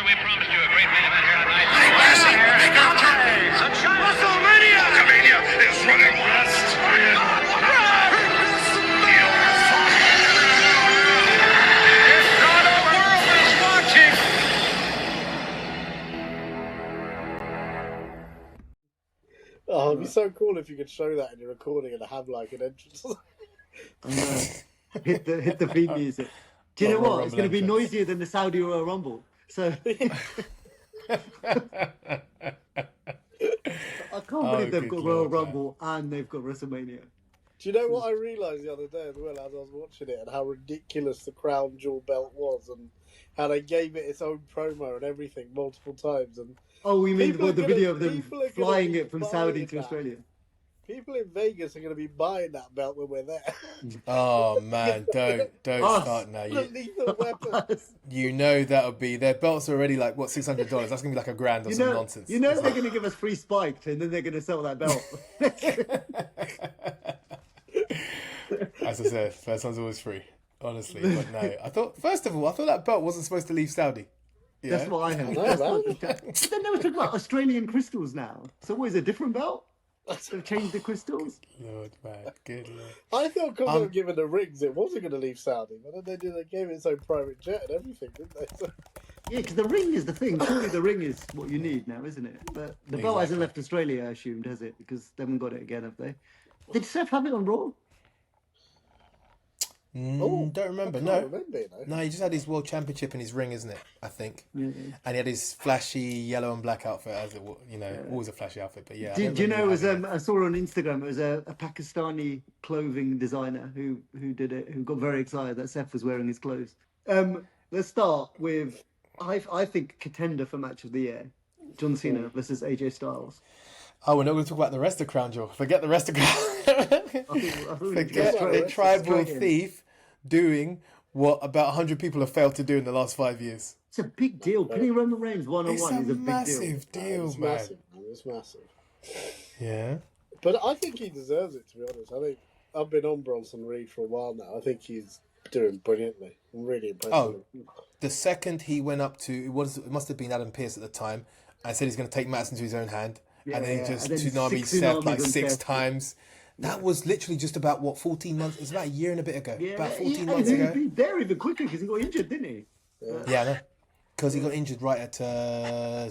we promised you a great main event here tonight. WrestleMania! WrestleMania is running west. Oh, it'd be so cool if you could show that in your recording and have like an entrance. Hit the theme music. Do you know what? It's going to be noisier than the Saudi Royal Rumble. So I can't believe they've got Royal Rumble and they've got WrestleMania. Do you know what I realised the other day as well as I was watching it, and how ridiculous the crown jewel belt was, and how they gave it its own promo and everything multiple times. And oh, we mean the video of them flying it from Saudi to that. Australia. People in Vegas are going to be buying that belt when we're there. Oh man, don't start now. You know that'll be their belts are already like what $600. That's gonna be like $1,000 or some nonsense. You know they're going to give us free spiked, and then they're going to sell that belt. As I said, first one's always free. Honestly, but no. I thought that belt wasn't supposed to leave Saudi. Yeah? That's what I heard. But then they were talking about Australian crystals now. So what is it, a different belt? They've changed the crystals. Lord, man, good Lord. I thought because they were given the rings, it wasn't going to leave Saudi, but then they gave it its own private jet and everything, didn't they? So... Yeah, because the ring is the thing. Surely the ring is what you need now, isn't it? But the belt hasn't left Australia, I assumed, has it? Because they haven't got it again, have they? Did Seth have it on Raw? Don't remember. No, remember, no. He just had his world championship in his ring, isn't it? I think. Yeah. And he had his flashy yellow and black outfit, as it always a flashy outfit. But yeah. Do you know? It was I saw on Instagram. It was a Pakistani clothing designer who did it. Who got very excited that Seth was wearing his clothes. Let's start with I think contender for match of the year: John Cena versus AJ Styles. Oh, we're not going to talk about the rest of Crown Jewel. Forget the rest of Crown. Forget a tribal thief doing what about 100 people have failed to do in the last 5 years. It's a big deal. Pinning Roman Reigns one-on-one is a big deal. Massive deal, it's man. Massive. It's massive. Yeah. But I think he deserves it, to be honest. I think I've been on Bronson Reed for a while now. I think he's doing brilliantly. I'm really impressed with him. The second he went up to, it must have been Adam Pearce at the time, and said he's going to take matters into his own hand. And then he just tsunami Seth like 6 times. That was literally just about, 14 months? It was about a year and a bit ago. Yeah, about 14 months ago. He'd be there even quicker because he got injured, didn't he? Yeah, I know. Because he got injured right at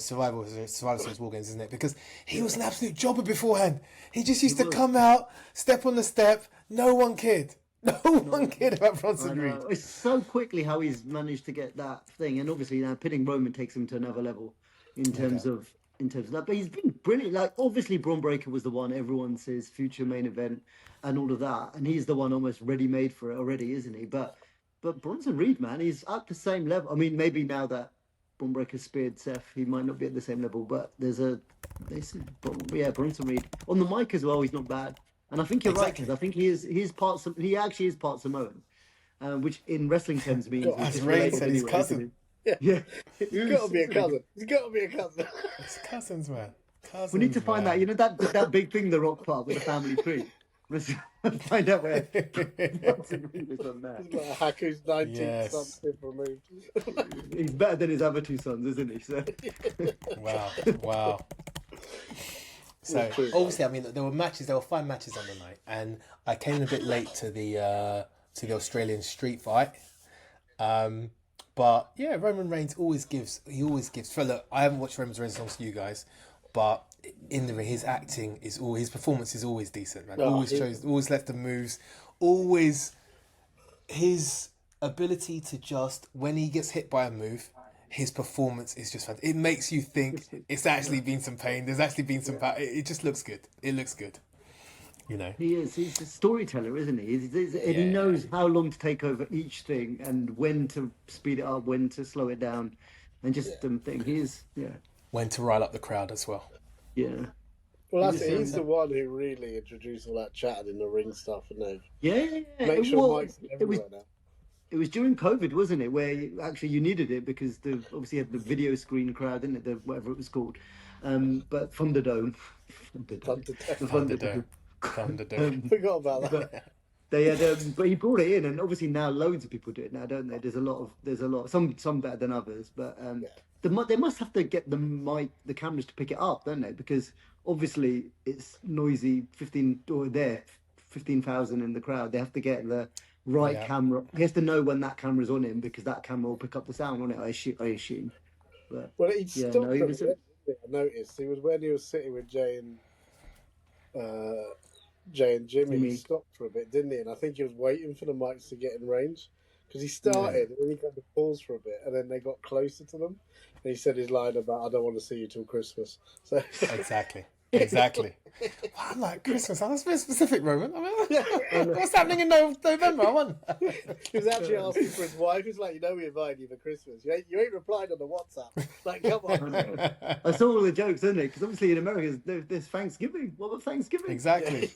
Survivor Series War Games, isn't it? Because he was an absolute jobber beforehand. He just used to come out, step on the step. No one cared. No one cared about Bronson Reed. It's so quickly how he's managed to get that thing. And obviously now pinning Roman takes him to another level in terms of that, but he's been brilliant. Like obviously, Bron Breakker was the one everyone says future main event and all of that, and he's the one almost ready made for it already, isn't he? But Bronson Reed, man, he's at the same level. I mean, maybe now that Bron Breakker speared Seth, he might not be at the same level, but Bronson Reed on the mic as well. He's not bad, and I think you're right, because I think he actually is part Samoan, which in wrestling terms means as Ray said, his cousin. Yeah. He's got to be a cousin. It's cousins, man. Cousins, we need to find that. You know that big thing, the rock part with the family tree. Let's find out where Bronson Reed is on that. He's got Haku's 19th son removed. He's better than his other 2 sons, isn't he? So. Wow. So obviously, I mean, there were 5 matches on the night, and I came in a bit late to the Australian street fight. But yeah, Roman Reigns always gives. So look, I haven't watched Roman Reigns as long as you guys, but in the ring, his acting is his performance is always decent, man. Always left the moves, always his ability to just when he gets hit by a move, his performance is just fantastic. It makes you think it's actually been some pain. There's actually been some power. It just looks good. It looks good. You know, he's a storyteller, isn't he? He knows how long to take over each thing and when to speed it up, when to slow it down, and just thing. When to rile up the crowd as well. Yeah. Well, he's the one who really introduced all that chatting in the ring stuff, and make sure Mike's everywhere now. It was during COVID, wasn't it? Where you needed it because obviously had the video screen crowd, didn't it? Whatever it was called, but Thunderdome. Forgot about that. But they had, but he brought it in, and obviously now loads of people do it now, don't they? There's a lot. Some better than others, but they must have to get the cameras to pick it up, don't they? Because obviously it's noisy. 15,000 in the crowd. They have to get the right camera. He has to know when that camera's on him because that camera will pick up the sound on it. I assume. But, Well, he stopped he a was. bit, I noticed. He was when he was sitting with Jay and Jimmy. He stopped for a bit, didn't he? And I think he was waiting for the mics to get in range because he started and then he kind of paused for a bit, and then they got closer to them. And he said his line about "I don't want to see you till Christmas." So Exactly. Wow, I'm like, Christmas, that's very specific, Roman. I mean, what's happening in November? I wonder. He was actually asking for his wife. He's like, we invited you for Christmas. You ain't replied on the WhatsApp. Like, come on. I saw all the jokes, didn't it? Because obviously in America there's Thanksgiving. What about Thanksgiving? Exactly.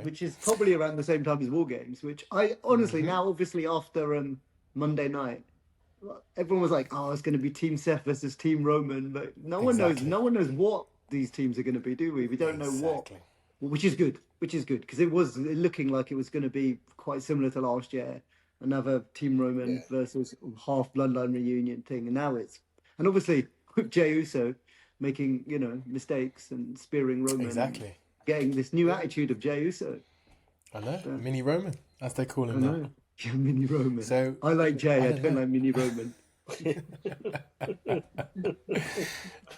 Which is probably around the same time as War Games. Which I honestly now, obviously after Monday night, everyone was like, "Oh, it's going to be Team Seth versus Team Roman," but no one knows. No one knows what these teams are going to be, do we? We don't know what. Which is good. Because it was looking like it was going to be quite similar to last year, another Team Roman versus half Bloodline reunion thing, and now and obviously with Jey Uso making mistakes and spearing Roman, getting this new attitude of Jey Uso. I know, Mini Roman, as they call him now. Yeah, Mini Roman. So I like Jay. I don't like Mini Roman.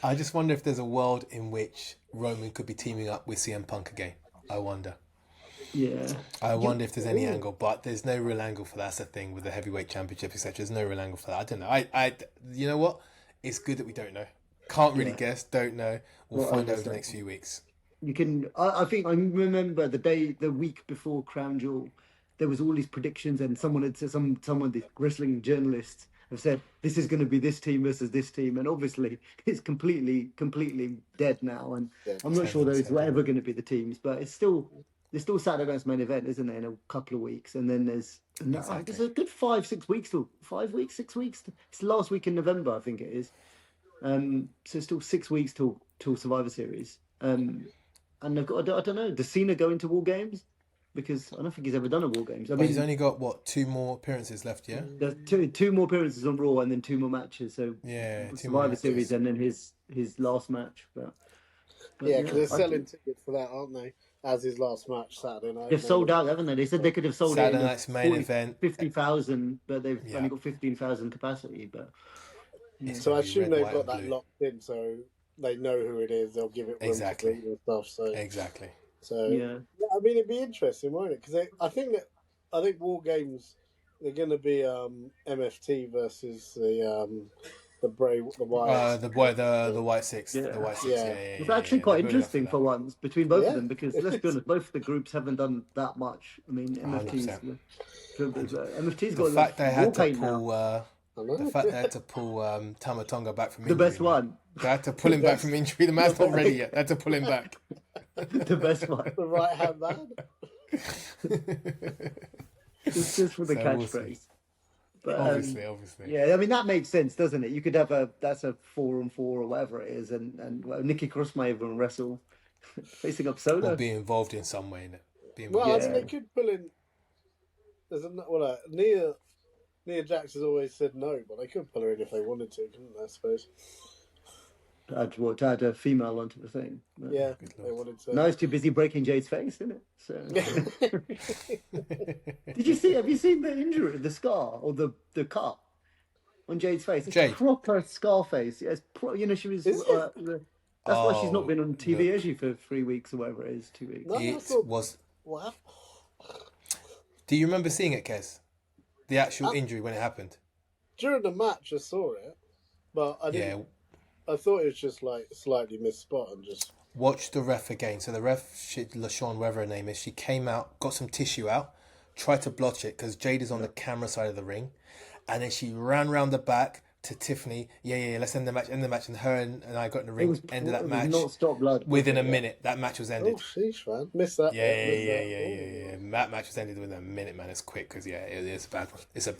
I just wonder if there's a world in which Roman could be teaming up with CM Punk again. I wonder. Yeah. I wonder if there's any angle, but there's no real angle for that. That's the thing with the heavyweight championship, etc. There's no real angle for that. I don't know. I you know what? It's good that we don't know. Can't really guess. Don't know. We'll find out over the next few weeks. You can. I think I remember the week before Crown Jewel. There was all these predictions, and someone had said, the wrestling journalists have said this is going to be this team versus this team, and obviously it's completely dead now. And I'm not sure those were ever going to be the teams, but it's still Saturday night's main event, isn't it? In a couple of weeks, and then there's a good 5-6 weeks till 5 weeks, 6 weeks. It's the last week in November, I think it is. So still 6 weeks till Survivor Series. And they've got I don't know. Does Cena go into War Games? Because I don't think he's ever done a War Games. I mean, he's only got 2 more appearances left, yeah? There's two more appearances on Raw and then 2 more matches. So Survivor Series and then his last match. But because they're selling tickets for that, aren't they? As his last match Saturday night. They've sold out, haven't they? They said they could have sold Saturday night's main event 50,000, but they've only got 15,000 capacity. But so I assume they've got that locked in, so they know who it is. They'll give it room to breathe and stuff. So So I mean, it'd be interesting, won't it? Because I think War Games, they're going to be MFT versus the White Six. The White Six. It's actually quite interesting for once between both of them, because let's be honest, both the groups haven't done that much. I mean, MFT's got the fact they had to pull. The fact they had to pull Tama Tonga back from injury. The best one. They had to pull him back from injury. The man's not ready yet. They had to pull him back. The best one. The right hand man. It's just for the catchphrase. But, obviously. Yeah, I mean, that makes sense, doesn't it? You could have that's a 4-on-4 or whatever it is, and Nikki Cross may even wrestle facing up Solo. Or be involved in some way in it. I mean, they could pull in. Nia Jax has always said no, but they could pull her in if they wanted to, couldn't they, I suppose? To add a female onto the thing. But they wanted to. No, it's too busy breaking Jade's face, isn't it? So. Have you seen the injury, the scar, or the cut on Jade's face? It's a proper scar face. Yeah, she was. That's why she's not been on TV, has she, for 3 weeks or whatever it is, 2 weeks. It was. What? Do you remember seeing it, Kes? The actual injury when it happened? During the match, I saw it, but I didn't. Yeah. I thought it was just like slightly missed spot and just. Watch the ref again. So the ref, LaShawn, whatever her name is, she came out, got some tissue out, tried to blotch it because Jade is on the camera side of the ring, and then she ran round the back to Tiffany. Let's end the match. And her and I got in the ring. Ended that match. Not stop blood. Within a minute, that match was ended. Oh, sheesh, man, missed that. Yeah. That match was ended within a minute, man. It's quick because it's a bad one. It's a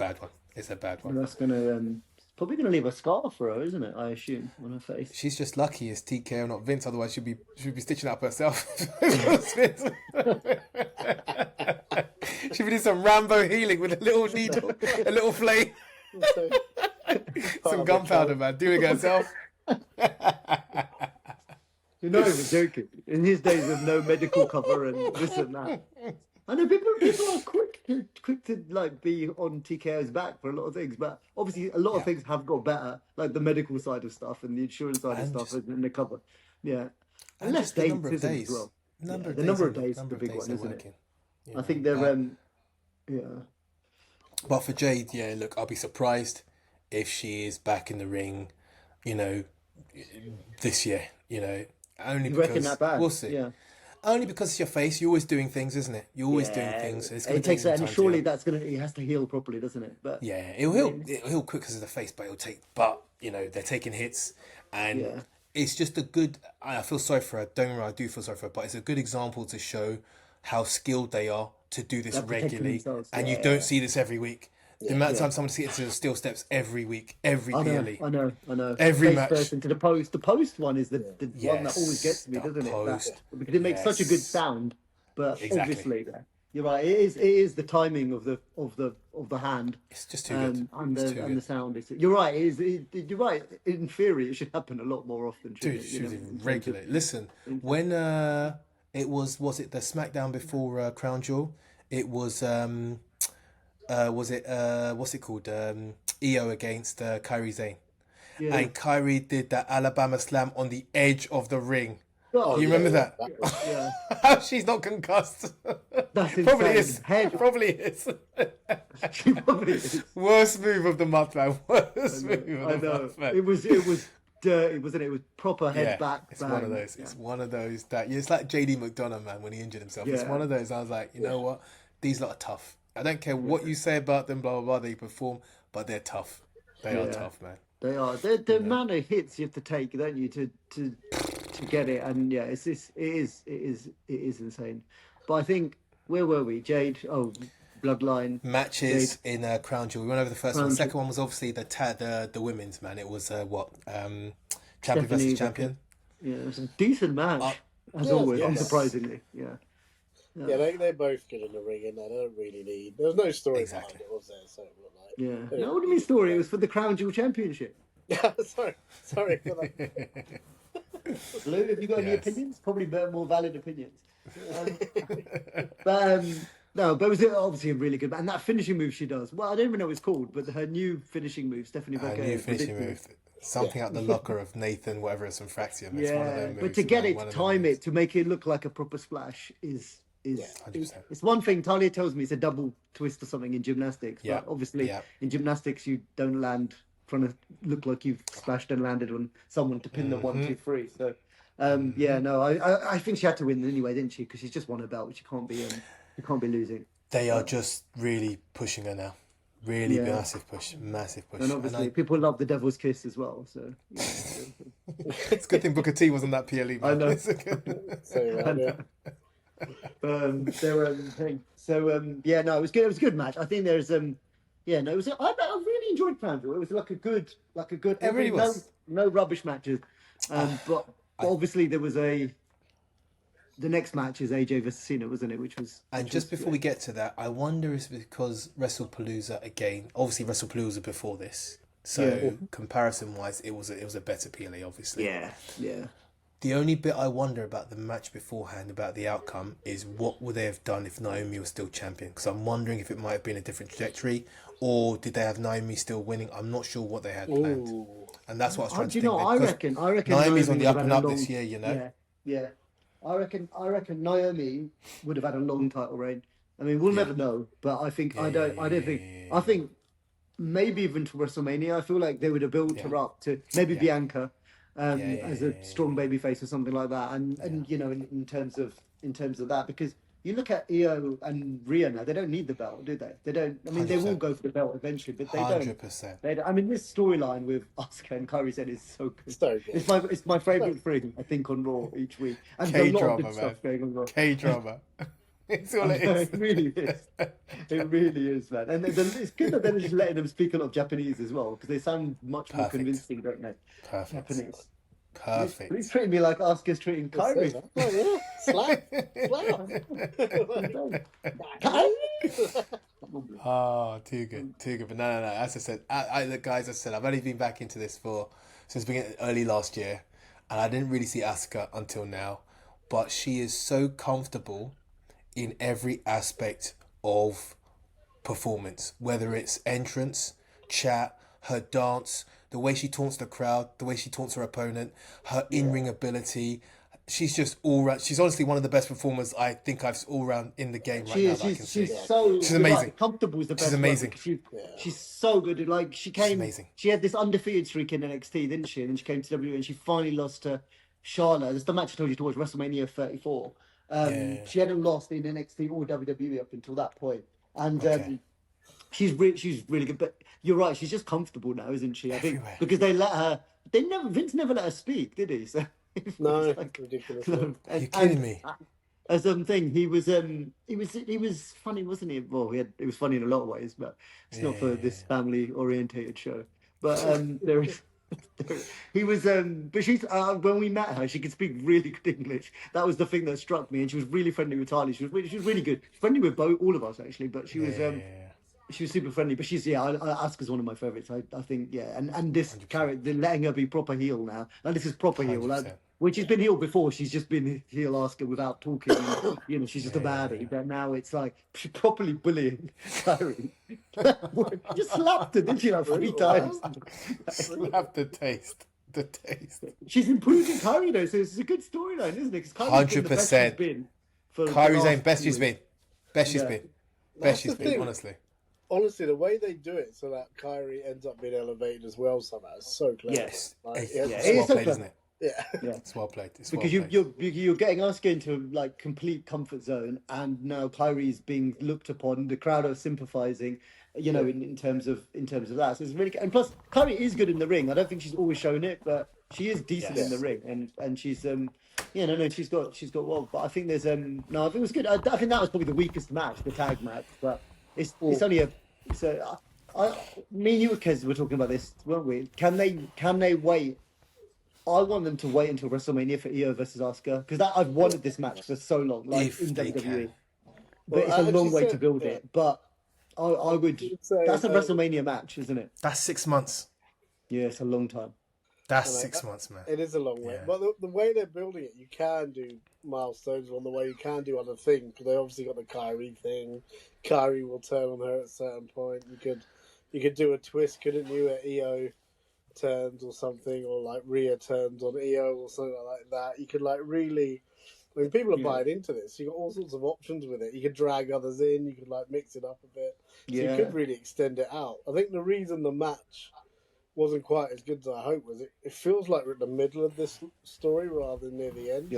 bad one. And that's gonna. Probably going to leave a scar for her, isn't it? I assume on her face. She's just lucky it's TKO, not Vince. Otherwise, she'd be stitching up herself. She'd be doing some Rambo healing with a little needle, a little flame. Some gunpowder, man. Do it yourself. You're not even joking. In his days of no medical cover and this and that. I know people are quick to like be on TKO's back for a lot of things, but obviously a lot of things have got better, like the medical side of stuff and the insurance side of stuff and the cover. Yeah. And less dates, number of days. Well. The number of days is the big one, isn't it? I think they're But for Jade, look, I'll be surprised if she is back in the ring, this year, only you because reckon that bad? We'll see. Yeah. Only because it's your face. You're always doing things, isn't it? You're always doing things. It's it takes that, and surely he has to heal properly, doesn't it? But it'll heal quick because of the face, but they're taking hits, and it's just a good. I feel sorry for her. Don't get me wrong, I do feel sorry for her, but it's a good example to show how skilled they are to do this regularly, and you don't see this every week. The amount of time someone gets to the steel steps every week, every PLE. I know. Every face match. First into the post. The post one is the one that always gets me, doesn't it? Because it makes such a good sound. But obviously, you're right. It is the timing of the hand. It's just too good. And the sound. You're right. You're right. In theory, it should happen a lot more often. Regularly. Listen, when it was it the SmackDown before Crown Jewel? It was what's it called? EO against Kairi Sane. Yeah. And Kairi did that Alabama slam on the edge of the ring. Oh, you remember that? Yeah. How she's not concussed? That's Probably is. Probably is. She probably is. Worst move of the month, man. Worst move of the month, man. It was dirty, wasn't it? It was proper head back. It's one of those. It's one of those that it's like JD McDonough, man, when he injured himself. It's one of those. I was like, you know what? These lot are tough. I don't care what you say about them, blah blah blah. They perform, but they're tough. They are tough, man. They are. The amount of hits you have to take, don't you, to get it? And it is insane. But I think where were we? Jade. Oh, Bloodline matches Jade. In Crown Jewel. We went over the first one. The second one was obviously the women's, man. It was champion versus champion. Yeah, it was a decent match as always. Unsurprisingly, Yeah, they're both good in the ring, and they don't really need. There was no story behind it, was there? So No, what do you mean story? It was for the Crown Jewel Championship. Yeah, sorry for that. Lou, have you got any opinions? Probably more valid opinions. But it was obviously a really good match. And that finishing move she does. Well, I don't even know what it's called, but her new finishing move, Stephanie Becker. Her new finishing move. Something out the locker of Nathan, whatever it's from Fraxium. It's one of them moves, but to get it, to time it, to make it look like a proper splash is it's one thing. Talia tells me it's a double twist or something in gymnastics, but obviously in gymnastics you don't land trying to look like you've splashed and landed on someone to pin them 1, 2, 3. So I think she had to win anyway, didn't she? Because she's just won a belt. She can't be losing. They are just really pushing her now. Really massive push. And obviously people love the Devil's Kiss as well. So it's a good thing Booker T wasn't that PLE. Man. I know. It was good. It was a good match. I think there's I really enjoyed Crown Jewel. It was like a good. It really was. No rubbish matches, but obviously there was the next match is AJ versus Cena, wasn't it? Before we get to that, I wonder if it's because WrestlePalooza again. Obviously, WrestlePalooza before this, so comparison-wise, it was a better PLE, obviously. Yeah. The only bit I wonder about the match beforehand, about the outcome, is what would they have done if Naomi was still champion? Because I'm wondering if it might have been a different trajectory, or did they have Naomi still winning? I'm not sure what they had planned, and that's what I was trying to think. I reckon Naomi's on the up and up this year. Yeah. I reckon Naomi would have had a long title reign. I mean, we'll never know, but I think I think maybe even to WrestleMania, I feel like they would have built her up to maybe Bianca. As a strong babyface or something like that, and in terms of that, because you look at Io and Rhea now, they don't need the belt, do they? They don't. I mean, 100%. They will go for the belt eventually, but they 100%. Don't. I mean, this storyline with Asuka and Kairi Sane is so good. So good. It's my favourite thing, I think, on Raw each week. And there's a lot of good stuff going on Raw. K-drama. It's all it is. It really is. It really is, man. And it's good that they're just letting them speak a lot of Japanese as well, because they sound much more convincing, don't they? Perfect. Japanese. Perfect. He's treating me like Asuka's treating Kyrie. Oh, yeah. Slap. Oh, too good. But no. As I said, look, guys, as I said, I've only been back into this since beginning early last year, and I didn't really see Asuka until now. But she is so comfortable in every aspect of performance, whether it's entrance, chat, her dance, the way she taunts the crowd, the way she taunts her opponent, her in-ring ability. She's just all round. She's honestly one of the best performers I think I've all round in the game right now. She's amazing. Comfortable is the best. She's amazing. She's so good. Like she came. She's amazing. She had this undefeated streak in NXT, didn't she? And then she came to WWE and she finally lost to Charlotte. It's the match I told you to watch, WrestleMania 34. She hadn't lost in NXT or WWE up until that point, and she's really good. But you're right, she's just comfortable now, isn't she? I think because Vince never let her speak, did he? So no, like, ridiculous. No. Are you kidding me? As thing, he was funny, wasn't he? Well, it was funny in a lot of ways, but it's not for this family orientated show. But he was but she's when we met her, she could speak really good English. That was the thing that struck me, and she was really friendly with Tyler. She was really good, friendly with all of us actually. But she was she was super friendly. But she's Asuka's one of my favorites. I think and this 100%. Character, letting her be proper heel now. Like this is proper heel. Like, when she's been heel before, she's just been heel Asuka without talking. And, she's just a baddie. But now it's like she's properly bullying Kyrie. Just slapped her, didn't she? Like 3 times. Slapped the taste. She's improving Kyrie though, so it's a good storyline, isn't it? 100%. Kyrie's ain't best she's been. Best she's been, honestly. Honestly, the way they do it so that Kyrie ends up being elevated as well somehow is so clever. Yes. It's well played, isn't it? Yeah. It's well played. Because you're getting Asuka into like complete comfort zone, and now Kyrie's being looked upon. The crowd are sympathizing, in terms of that. So it's really good. And plus, Kyrie is good in the ring. I don't think she's always shown it, but she is decent in the ring, and she's she's got well. But I think there's I think it was good. I think that was probably the weakest match, the tag match, but it's only me and you, Kez, were talking about this, weren't we? Can they wait? I want them to wait until WrestleMania for Io versus Asuka, because I've wanted this match for so long, like in WWE. But it's a long way to build it. But I would. That's a WrestleMania match, isn't it? That's 6 months. Yeah, it's a long time. That's 6 months, man. It is a long way. But the way they're building it, you can do milestones on the way. You can do other things, because they obviously got the Kyrie thing. Kyrie will turn on her at a certain point. You could do a twist, couldn't you, at Io turns or something, or like Rhea turns on Io or something like that. You could really, people are buying into this. You got all sorts of options with it. You could drag others in. You could mix it up a bit. So you could really extend it out. I think the reason the match wasn't quite as good as I hoped was it feels like we're at the middle of this story rather than near the end.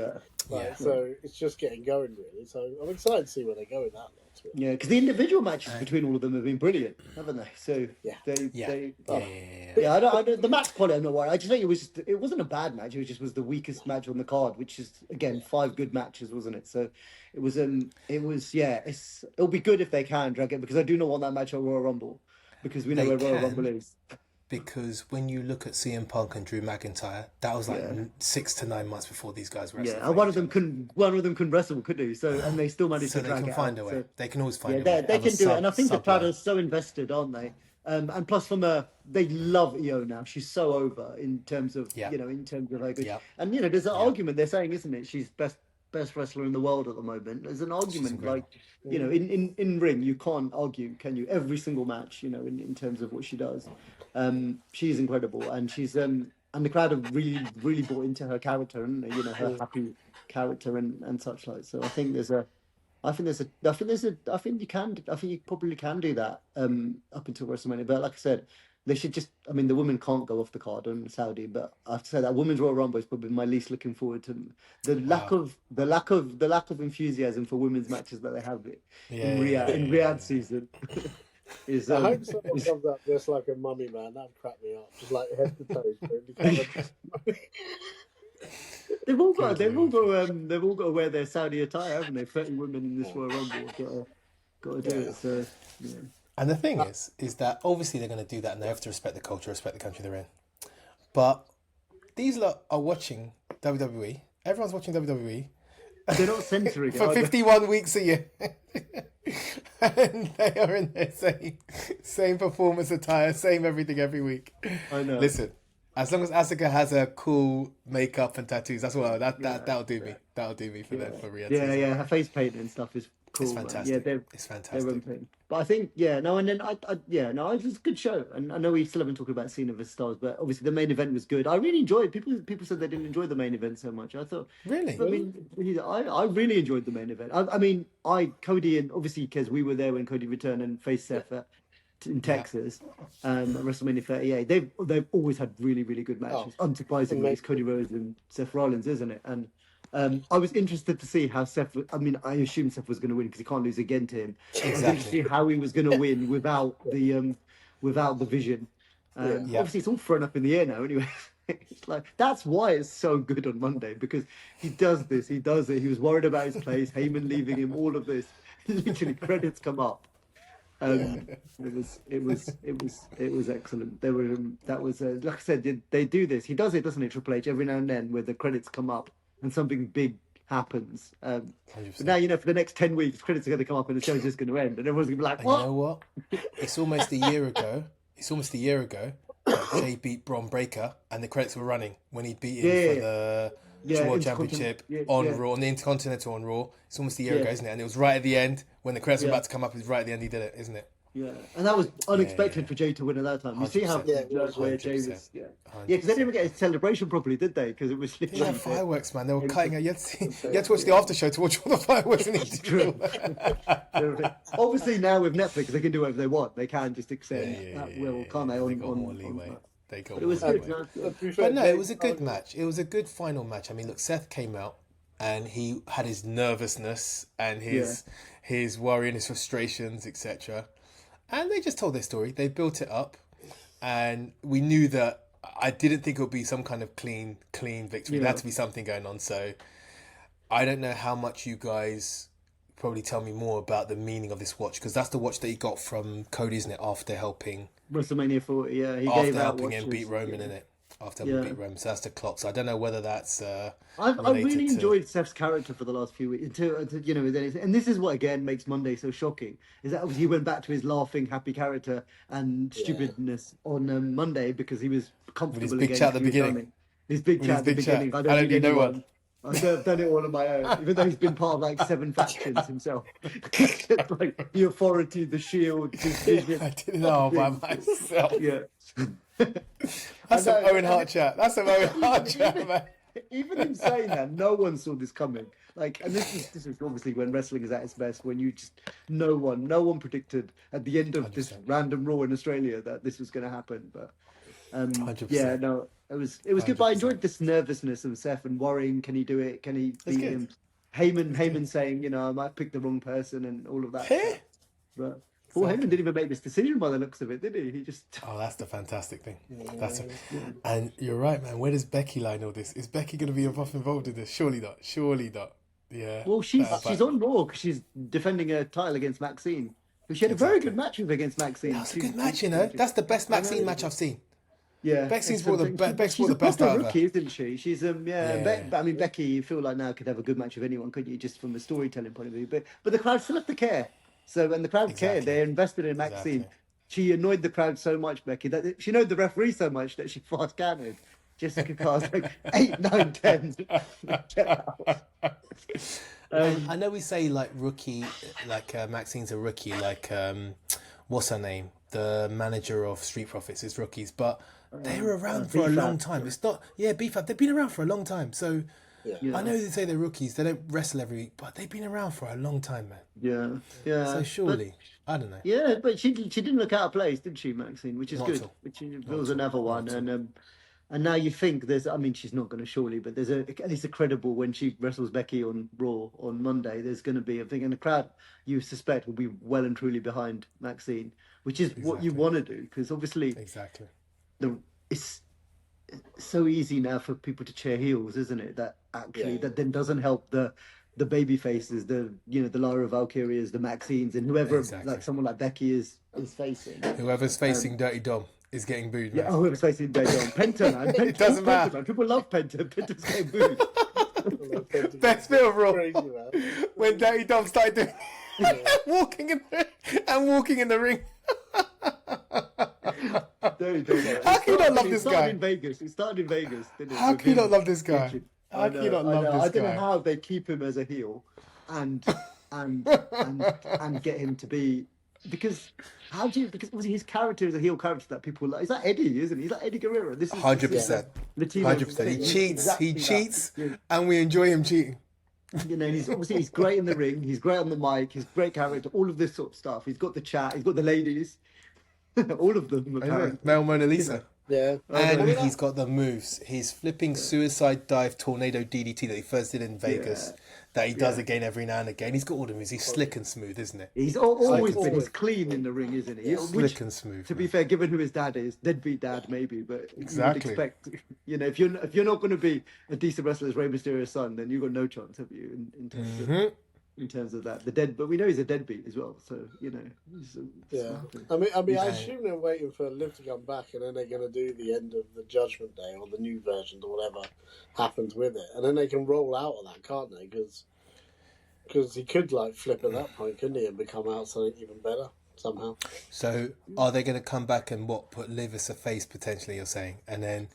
So it's just getting going really. So I'm excited to see where they go with that. Yeah, because the individual matches between all of them have been brilliant, haven't they? So the match quality, I'm not worried. I just think it wasn't a bad match. It was the weakest match on the card, which is again 5 good matches, wasn't it? So it'll be good if they can drag it, because I do not want that match at Royal Rumble, because we know where Royal Rumble is. Because when you look at CM Punk and Drew McIntyre, that was 6 to 9 months before these guys wrestled. Yeah, and one of them couldn't wrestle, could they? So and they still managed to drag it out. They can find a way. They can always find a way. They can do it, and I think the crowd are so invested, aren't they? And plus, they love Io now. She's so over in terms of in terms of her good. And there's an argument they're saying, isn't it? She's best wrestler in the world at the moment. There's an argument in ring, you can't argue, can you? Every single match, in terms of what she does. She's incredible, and she's and the crowd have really bought into her character and her happy character and such like. So I think you probably can do that up until WrestleMania. But like I said, they should just. I mean, the women can't go off the card on Saudi, but I have to say that Women's Royal Rumble is probably my least looking forward to. The lack of enthusiasm for women's matches that they have in Riyadh season. I hope someone comes up just like a mummy man. That'd crack me up. Just like head to toes. They've all got to wear their Saudi attire, haven't they? 30 women in this Royal Rumble got to do it. So, And the thing is that obviously they're going to do that, and they have to respect the culture, respect the country they're in. But these lot are watching WWE. Everyone's watching WWE. They're not censoring it for 51 weeks a year. And they are in their same performance attire, same everything every week. I know. Listen, as long as Asuka has a cool makeup and tattoos, that's what that'll do me. That'll do me for them for Rhea. Yeah, her face painting and stuff is cool. It's fantastic. Yeah, it's fantastic. But I think it was a good show. And I know we still haven't talked about Cena vs Stars, but obviously the main event was good. I really enjoyed it. People said they didn't enjoy the main event so much. I thought really. I mean, I really enjoyed the main event. Cody, and obviously because we were there when Cody returned and faced Seth in Texas, at WrestleMania 38. They've always had really, really good matches. Unsurprisingly, it's Cody Rhodes and Seth Rollins, isn't it? And I was interested to see how Seth. I mean, I assumed Seth was going to win because he can't lose again to him. Exactly. To see how he was going to win without the vision. Obviously, it's all thrown up in the air now. Anyway, it's like that's why it's so good on Monday, because he does this, he does it. He was worried about his place, Heyman leaving him, all of this. Literally, credits come up. It was excellent. Like I said, they do this. He does it, doesn't he, Triple H, every now and then, where the credits come up and something big happens. But now, for the next 10 weeks, credits are going to come up and the show's just going to end, and everyone's going to be like, "What?" You know what? It's almost a year ago. That Jay beat Bron Breakker, and the credits were running when he beat him for the World Championship on Raw, on the Intercontinental on Raw. It's almost a year ago, isn't it? And it was right at the end when the credits were about to come up. It was right at the end he did it, isn't it? Yeah, and that was unexpected for Jay to win at that time. You see how where Jay was, because they didn't even get his celebration properly, did they? Because it was fireworks, man. They were cutting out. You had to watch the after show to watch all the fireworks. It's true. Obviously, now with Netflix, they can do whatever they want. They can just extend can't they? They got more leeway. It was good. But no, it was a good match. It was a good final match. I mean, look, Seth came out and he had his nervousness and his worry and his frustrations, etc. And they just told their story. They built it up, and we knew that. I didn't think it would be some kind of clean victory. There had to be something going on. So I don't know how much you guys probably tell me more about the meaning of this watch, because that's the watch that he got from Cody, isn't it? After helping WrestleMania 40, he after gave out helping watches. him beat Roman in it. After helping beat Roman, so that's the clock. So I don't know whether that's. I really enjoyed Seth's character for the last few weeks. And this is what again makes Monday so shocking, is that obviously he went back to his laughing, happy character and stupidness on Monday because he was comfortable. With his big chat at the beginning. His big chat at the beginning. I don't need no one. I've done it all on my own, even though he's been part of like 7 factions himself. Like the authority, the shield, his vision. I did it all by myself. Yeah. That's some Owen Hart chat. That's some Owen Hart chat, man. Even him saying that, no one saw this coming. Like, and this is obviously when wrestling is at its best, when you just no one predicted at the end of 100%. This random Raw in Australia that this was going to happen. But 100%. Yeah, no, it was good. But I enjoyed this nervousness of Seth and worrying, can he do it? Can he beat him? Heyman saying, I might pick the wrong person and all of that. Stuff. But Paul Heyman didn't even make this decision by the looks of it, did he? He just... Oh, that's the fantastic thing. And you're right, man. Where does Becky lie in all this? Is Becky going to be involved in this? Surely not. Yeah. Well, she's on Raw because she's defending her title against Maxine. She had a very good match against Maxine. That's a good match, That's the best Maxine match I've seen. Yeah, Becky's brought the best out of her. Rookie, isn't she? She's I mean, Becky, you feel like now could have a good match with anyone, couldn't you? Just from a storytelling point of view, but the crowd still have to care. So, and the crowd cared. They invested in Maxine. Exactly. She annoyed the crowd so much, Becky, that she annoyed the referee so much that she fast counted. Jessica Carr's like 8, 9, 10. I know we say like rookie, like Maxine's a rookie, like what's her name? The manager of Street Profits is rookies, but they were around for a long time. It's not, Beef-Up. They've been around for a long time. So I know they say they're rookies. They don't wrestle every week, but they've been around for a long time, man. Yeah. So surely, I don't know. Yeah, but she didn't look out of place, did she, Maxine? Which is Not good. Which was another one. And now you think she's not going to surely, but there's at least a credible when she wrestles Becky on Raw on Monday. There's going to be a thing, and the crowd you suspect will be well and truly behind Maxine, which is what you want to do, because obviously it's so easy now for people to cheer heels, isn't it? That actually that then doesn't help the baby faces, the Lyra Valkyrias, the Maxines, and whoever like someone like Becky is facing. Whoever's facing Dirty Dom is getting booed. Yeah, Man. I was facing Dom. Penta, man. Penta, It doesn't matter. Man. People love Penta. Penta's getting booed. Best bit of Raw when Daddy Dom started doing walking in the ring. How can you not love this guy? It started in Vegas. Didn't it? How can you not love this guy? How can you not love this guy? I don't know how they keep him as a heel and get him to be, because obviously his character is a heel character that people like. Is that Eddie, isn't he? He's like Eddie Guerrero. This is 100%. 100%. He cheats. Exactly, he cheats, and we enjoy him cheating. You know, he's great in the ring. He's great on the mic. He's great character. All of this sort of stuff. He's got the chat. He's got the ladies. All of them. Mel Mona Lisa. Yeah. And he's got the moves. His flipping suicide dive tornado DDT that he first did in Vegas, that he does again every now and again. He's got all the moves. He's slick and smooth, isn't it? He's always been. He's clean in the ring, isn't he? Slick and smooth. To be fair, given who his dad is, deadbeat dad maybe, but exactly. You would expect, you know, if you're not going to be a decent wrestler as Rey Mysterio's son, then you've got no chance, have you? In terms of that, but we know he's a deadbeat as well. So you know, I mean, I assume they're waiting for Liv to come back, and then they're going to do the end of the Judgment Day or the new version or whatever happens with it, and then they can roll out of that, can't they? Because he could like flip at that point, couldn't he, and become out something even better somehow. So are they going to come back and put Liv as a face potentially? You're saying, and then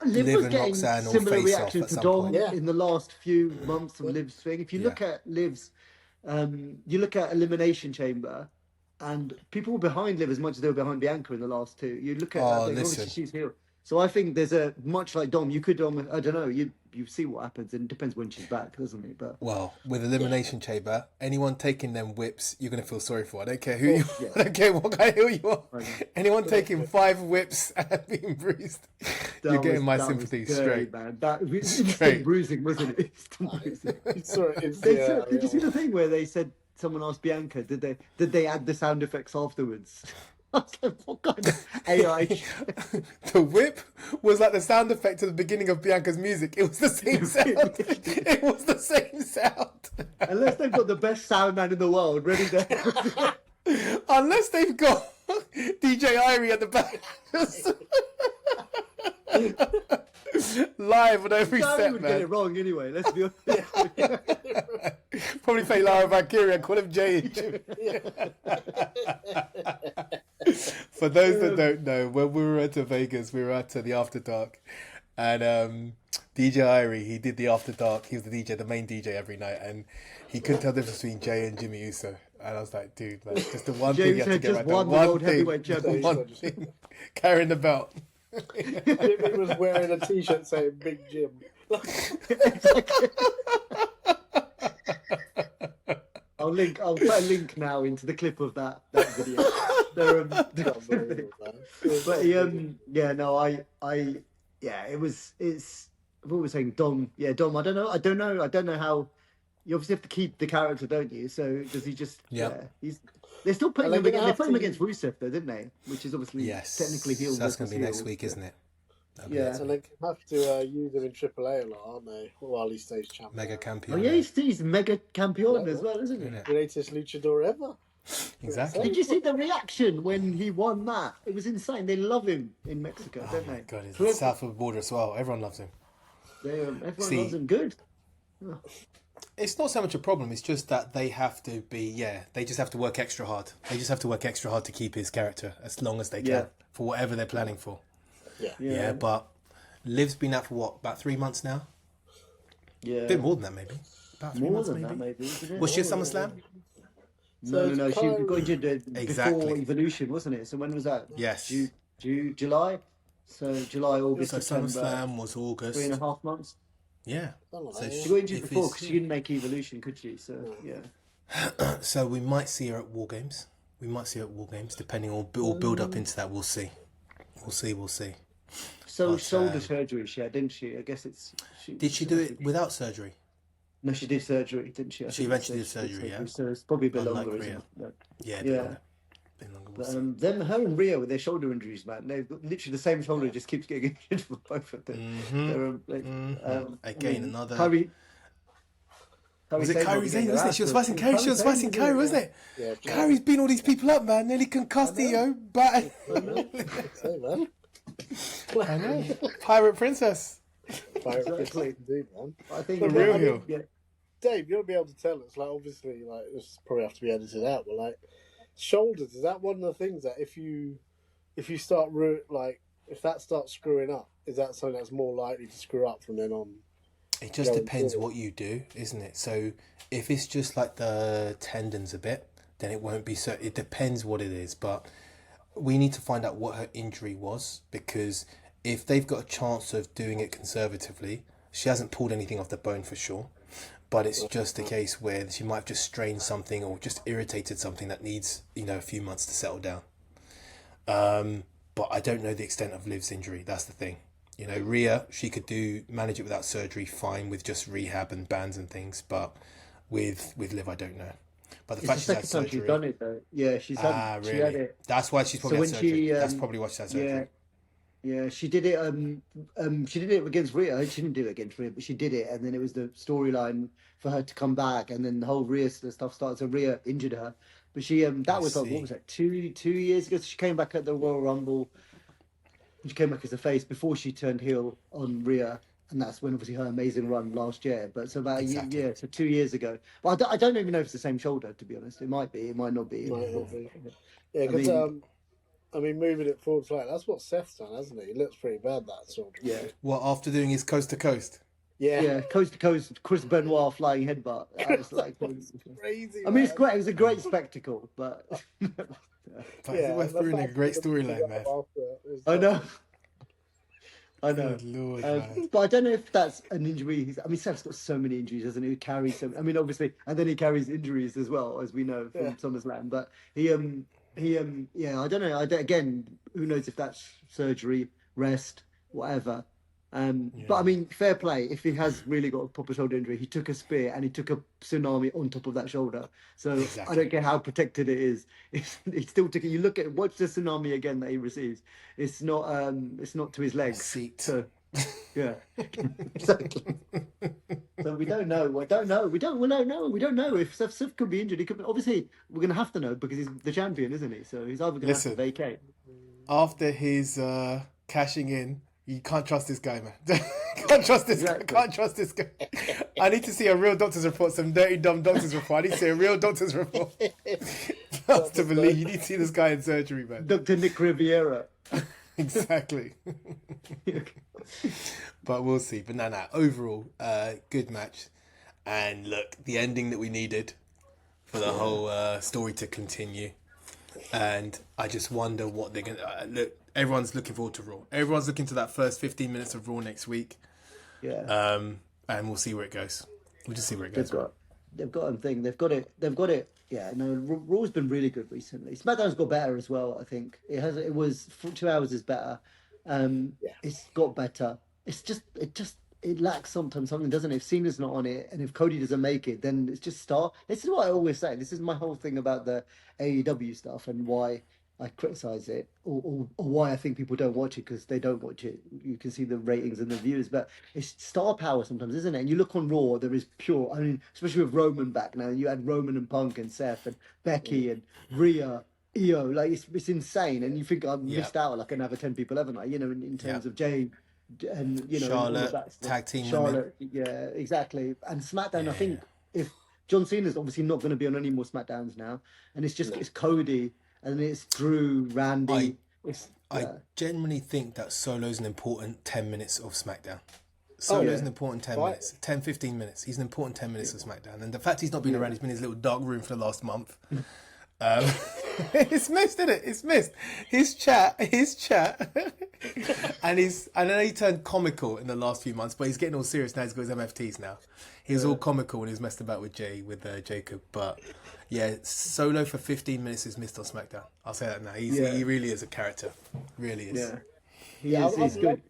Liv Liv was and getting Roxanne will similar face off reaction at to some Dom point. in the last few months of Liv's thing. If you look at Liv's, you look at Elimination Chamber, and people were behind Liv as much as they were behind Bianca in the last two. You look at obviously she's here. So I think there's a much like Dom. You could I don't know. You see what happens, and it depends when she's back, doesn't it? But well, with Elimination Chamber, anyone taking them whips, you're gonna feel sorry for. I don't care who you. I don't care what guy you are. Anyone taking 5 whips and being bruised, you're getting my sympathy straight. Man. That was instant bruising, wasn't it? Instant bruising. Did you see the thing where they said someone asked Bianca, did they add the sound effects afterwards? I was like, what kind of AI? The whip was like the sound effect at the beginning of Bianca's music. It was the same sound. It was the same sound. Unless they've got the best sound man in the world ready to... Unless they've got DJ Irie at the back. Live on every set, would man. get it wrong anyway, let's be honest. Probably play Lara Valkyria and call him Jay and Jimmy. For those that don't know, when we were at Vegas, we were at the After Dark, and DJ Irie, he did the After Dark. He was the DJ, the main DJ every night, and he couldn't tell the difference between Jay and Jimmy Uso. And I was like, dude, man, just the one thing you have to get right. One thing, carrying the belt. Jimmy was wearing a t-shirt saying Big Jim. I'll put a link now into the clip of that video. But it's what was saying, Dom. Yeah, Dom. I don't know how. You obviously have to keep the character, don't you? So does he just? Yeah. They're still putting him against. They put him against Rusev, though, didn't they? Which is obviously technically heel. So that's going to be next week, isn't it? And they have to use him in AAA a lot, aren't they? While he stays champion. Mega Campion. Oh yeah, he's Mega Campion as well, isn't he? Greatest luchador ever. Exactly. Did you see the reaction when he won that? It was insane. They love him in Mexico, don't they? God, he's south of the border as well. Everyone loves him. Everyone loves him good. Oh. It's not so much a problem. It's just that they have to be, they just have to work extra hard. They just have to work extra hard to keep his character as long as they can for whatever they're planning for. Yeah, but Liv's been out for what, about 3 months now? Yeah. A bit more than that, maybe. About 3 months, maybe. Was she at SummerSlam? No. She got injured before Evolution, wasn't it? So when was that? Yes. July? So July, August, September. SummerSlam was August. 3.5 months? Yeah. So she got injured before because she didn't make Evolution, could she? So, yeah. So we might see her at War Games. Depending on or build up into that. We'll see. We'll see. So shoulder surgery she had, didn't she? I guess it's... Did she do it without surgery? No, she did surgery, didn't she? She eventually did surgery, yeah. So it's probably a bit longer, isn't it? Yeah. Them, her and Rhea with their shoulder injuries, man. They've got literally the same shoulder, just keeps getting injured for both of them. Again, another. Was it Kairi Sane, wasn't it? She was fighting Kairi. She was fighting Kairi, wasn't it? Yeah. Kairi's been all these people up, man. Nearly concussed Io, but I know. Pirate Princess. Pirate Princess, indeed, man. I think the real heel. Dave, you'll be able to tell us. Like, obviously, like this probably have to be edited out, but like shoulders, is that one of the things that if you start if that starts screwing up, is that something that's more likely to screw up from then on? It just depends what you do, isn't it? So if it's just like the tendons a bit, then it won't be so. It depends what it is, but we need to find out what her injury was, because if they've got a chance of doing it conservatively, she hasn't pulled anything off the bone for sure, but it's just a case where she might have just strained something or just irritated something that needs, a few months to settle down. But I don't know the extent of Liv's injury. That's the thing. Rhea, she could manage it without surgery, fine, with just rehab and bands and things. But with Liv, I don't know. But the fact she's had surgery, she's done it though. Yeah, she's had. Really? She had it. That's why she's probably had surgery. That's probably why she's had surgery. Yeah, she did it. She did it against Rhea. She didn't do it against Rhea, but she did it, and then it was the storyline for her to come back, and then the whole Rhea stuff started. So Rhea injured her, but she that was like, what was that, 2 years ago? So she came back at the Royal Rumble. She came back as a face before she turned heel on Rhea, and that's when obviously her amazing run last year. But so about a year, so 2 years ago. But I don't even know if it's the same shoulder, to be honest. It might be, it might not be. Yeah, because moving it forward slightly, that's what Seth's done, hasn't he? It looks pretty bad, that shoulder. Yeah. What, after doing his coast to coast? Yeah, coast to coast, Chris Benoit flying headbutt. I was like, crazy. I mean, it's great. It was a great spectacle, but It's ruining a great storyline, man. I know. Good Lord, man. But I don't know if that's an injury. I mean, Seth's got so many injuries, doesn't he? He carries some. I mean, obviously, and then he carries injuries as well, as we know from SummerSlam. But I don't know. Again, who knows if that's surgery, rest, whatever. But I mean, fair play. If he has really got a proper shoulder injury, he took a spear and he took a tsunami on top of that shoulder. So exactly. I don't care how protected it is. He still took it. Watch the tsunami again that he receives. It's not to his legs. Seat. So yeah, exactly. So we don't know. We don't know if Seth could be injured. He could. Obviously, we're going to have to know because he's the champion, isn't he? So he's either going to have to vacate. After his cashing in. You can't trust this guy, man. Can't trust this guy. I need to see a real doctor's report, some dirty, dumb doctor's report. I need to see a real doctor's report. Just to believe. You need to see this guy in surgery, man. Dr. Nick Riviera. Exactly. But we'll see. But no. Overall, good match. And look, the ending that we needed for the whole story to continue. And I just wonder what they're going to... look, everyone's looking forward to Raw. Everyone's looking to that first 15 minutes of Raw next week. Yeah. And we'll see where it goes. We'll just see where it goes. They've got it. Yeah, no, Raw's been really good recently. SmackDown's got better as well, I think. It was 2 hours is better. It's got better. It lacks sometimes something, doesn't it? If Cena's not on it and if Cody doesn't make it, then it's just start. This is what I always say. This is my whole thing about the AEW stuff and why I criticize it or why I think people don't watch it because they don't watch it. You can see the ratings and the views, but it's star power sometimes, isn't it? And you look on Raw, there is pure. I mean, especially with Roman back now, you had Roman and Punk and Seth and Becky and Rhea, Io. Like it's insane, and you think I've missed out like another 10 people, haven't I? In terms of Jay. And Charlotte, tag team Charlotte, women. Yeah, exactly. And SmackDown, I think if John Cena's obviously not going to be on any more SmackDowns now, and it's just it's Cody and it's Drew, Randy. I genuinely think that Solo's an important 10 minutes of SmackDown. Solo's an important 10 minutes, 10, 15 minutes. He's an important 10 minutes of SmackDown, and the fact he's not been around, he's been in his little dark room for the last month. It's missed, isn't it? It's missed. His chat. And I know he turned comical in the last few months, but he's getting all serious now. He's got his MFTs now. He was all comical when he was messed about with Jacob. But yeah, Solo for 15 minutes is missed on SmackDown. I'll say that now. He really is a character. Really is. Yeah, he's good.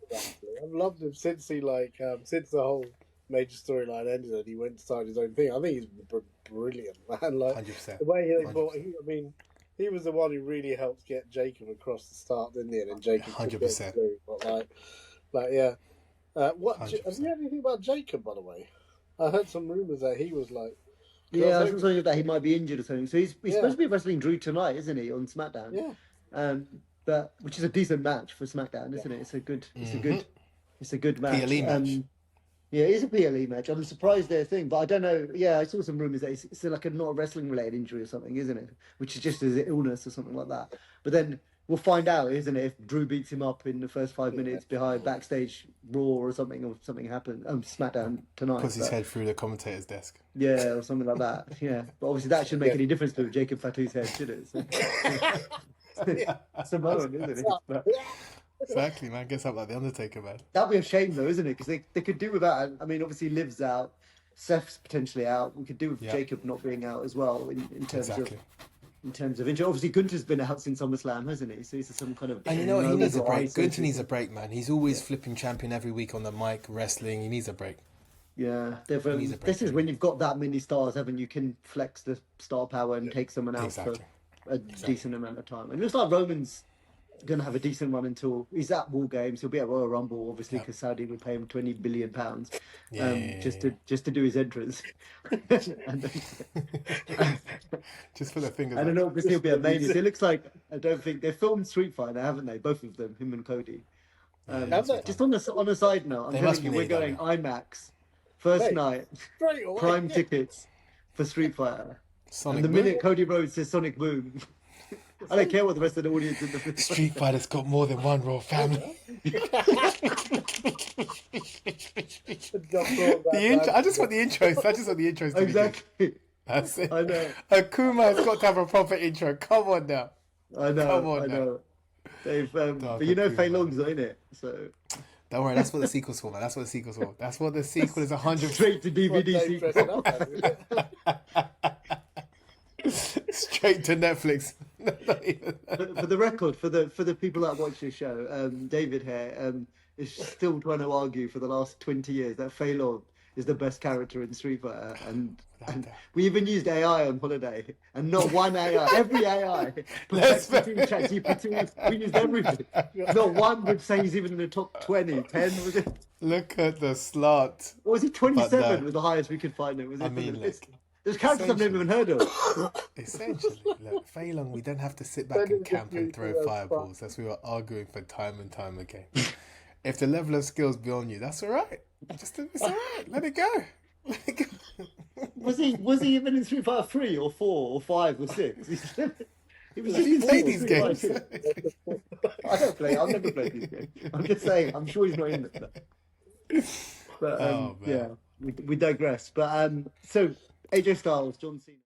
I've loved him since he since the whole major storyline ended and he went and started his own thing. I think he's brilliant, man. Like 100%. The way they brought, he was the one who really helped get Jacob across the start, didn't he? And then Jacob 100%. But have you heard anything about Jacob, by the way? I heard some rumors that he was like. Yeah, I was saying that he might be injured or something. So he's supposed to be wrestling Drew tonight, isn't he, on SmackDown? Yeah. But which is a decent match for SmackDown, isn't it? It's a good match. PLE match. Yeah, it is a PLE match. I'm surprised they're a thing, but I don't know. Yeah, I saw some rumors that it's like not a wrestling related injury or something, isn't it? Which is just an illness or something like that. But then we'll find out, isn't it, if Drew beats him up in the first 5 minutes behind backstage Raw or something happened SmackDown tonight. Puts his head through the commentator's desk. Yeah, or something like that. Yeah, but obviously that shouldn't make any difference to Jacob Fatu's head, should it? So, Samoan, isn't it? But, exactly, man. Gets up like the Undertaker, man. That'd be a shame, though, isn't it? Because they could do without. I mean, obviously, Liv's out, Seth's potentially out. We could do with Jacob not being out as well in terms of injury. Obviously, Gunther's been out since SummerSlam, hasn't he? So he's some kind of. And you know what? He needs a break. Gunther needs a break, man. He's always flipping champion every week on the mic, wrestling. He needs a break. Yeah, this is when you've got that many stars, haven't you? Can flex the star power and take someone else for a decent amount of time. And it looks like Roman's going to have a decent run until he's at War Games. He'll be at Royal Rumble, obviously, because Saudi will pay him £20 billion just to do his entrance. And just for the fingers. I don't know. Obviously, he'll be at Mania. It looks like they filmed Street Fighter, haven't they? Both of them, him and Cody. Just on a side note, I'm telling you, we're going IMAX first night, prime tickets for Street Fighter. Sonic and the Boom? minute Cody Rhodes says Sonic Boom, I don't care what the rest of the audience in the Street Fighter's got more than one Raw family. I just want the intros. I just want the intros to exactly. That's it. I know. Akuma has got to have a proper intro. Come on now. I know. Come on I know. They've, but Dark you know, Akuma, Fei Long's not in it, so. Don't worry, that's what the sequel's for, man. That's what the sequel's for. That's what the sequel is 100%. Straight to DVD sequel. Straight to Netflix. For the record, for the people that watch this show, David here is still trying to argue for the last 20 years that Fei Long is the best character in Street Fighter, and we even used AI on holiday, and not one AI, every AI, ChatGPT, we used everything. Not one would say he's even in the top 20, 10 was it? Look at the slot. Or was it 27 was the highest we could find it? Was it? I mean, look, there's characters I've never even heard of. Essentially, look, Fei Long, we don't have to sit back and camp and throw fireballs as we were arguing for time and time again. If the level of skill's beyond you, that's all right. It's all right. Let it go. Let it go. Was he even in Street Fighter 3 or 4 or 5 or 6? He was He played these games. I don't play. I've never played these games. I'm just saying. I'm sure he's not in it. But yeah, we digress. But so AJ Styles, John Cena.